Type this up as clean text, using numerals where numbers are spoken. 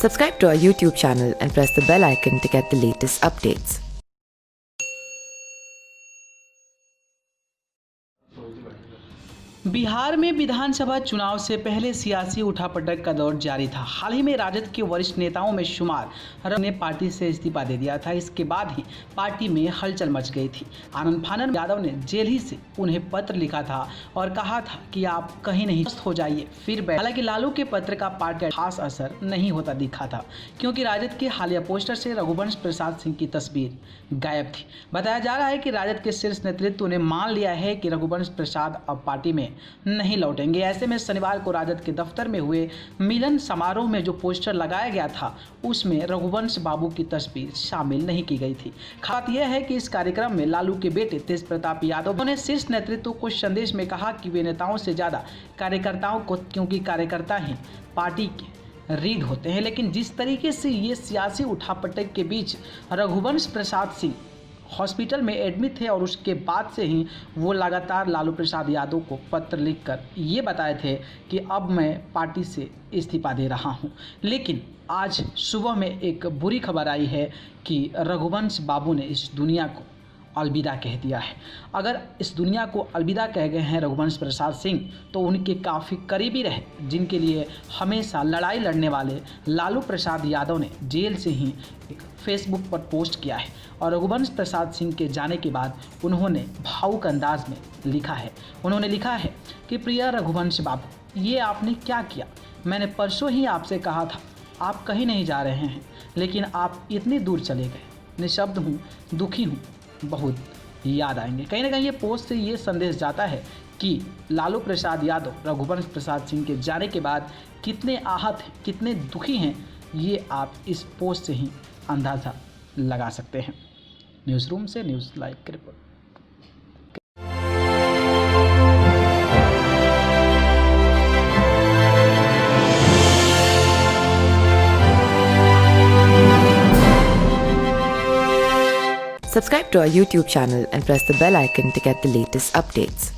Subscribe to our YouTube channel and press the bell icon to get the latest updates. Bihar में विधानसभा चुनाव से पहले सियासी उठापटक का दौर जारी था। हाल ही में राजद के वरिष्ठ नेताओं में शुमार ने पार्टी से इस्तीफा दे दिया था। इसके बाद ही पार्टी में हलचल मच गई थी। आनंद फानन यादव ने जेल ही से उन्हें पत्र लिखा था और कहा था कि आप कहीं नहीं हो जाइए फिर। हालांकि लालू के पत्र का पार्टी का खास असर नहीं होता दिखा था, क्योंकि राजद के हालिया पोस्टर से रघुवंश प्रसाद सिंह की तस्वीर गायब थी। बताया जा रहा है कि राजद के शीर्ष नेतृत्व ने मान लिया है कि रघुवंश प्रसाद अब पार्टी में नहीं लौटेंगे। ऐसे में शनिवार को राजद के दफ्तर में हुए मिलन समारोह में जो पोस्टर लगाया गया था उसमें रघुवंश बाबू की तस्वीर शामिल नहीं की गई थी। खास यह है कि इस कार्यक्रम में लालू के बेटे तेज प्रताप यादव ने शीर्ष नेतृत्व को संदेश में कहा कि वे नेताओं से ज्यादा कार्यकर्ताओं को, क्योंकि कार्यकर्ता ही पार्टी के रीढ़ होते हैं। लेकिन जिस तरीके से ये सियासी उठापटक के बीच रघुवंश प्रसाद सिंह हॉस्पिटल में एडमिट थे और उसके बाद से ही वो लगातार लालू प्रसाद यादव को पत्र लिखकर ये बताए थे कि अब मैं पार्टी से इस्तीफा दे रहा हूं। लेकिन आज सुबह में एक बुरी खबर आई है कि रघुवंश बाबू ने इस दुनिया को अलविदा कह दिया है। अगर इस दुनिया को अलविदा कह गए हैं रघुवंश प्रसाद सिंह, तो उनके काफ़ी करीबी रहे, जिनके लिए हमेशा लड़ाई लड़ने वाले लालू प्रसाद यादव ने जेल से ही एक फेसबुक पर पोस्ट किया है और रघुवंश प्रसाद सिंह के जाने के बाद उन्होंने भावुक अंदाज में लिखा है। उन्होंने लिखा है कि प्रिय रघुवंश बाबू, ये आपने क्या किया? मैंने परसों ही आपसे कहा था आप कहीं नहीं जा रहे हैं, लेकिन आप इतनी दूर चले गए। निशब्द हूँ, दुखी हूँ, बहुत याद आएंगे। कहीं ना कहीं ये पोस्ट से ये संदेश जाता है कि लालू प्रसाद यादव रघुवंश प्रसाद सिंह के जाने के बाद कितने आहत हैं, कितने दुखी हैं, ये आप इस पोस्ट से ही अंदाज़ा लगा सकते हैं। न्यूज़ रूम से न्यूज़ लाइव की report. Subscribe to our YouTube channel and press the bell icon to get the latest updates.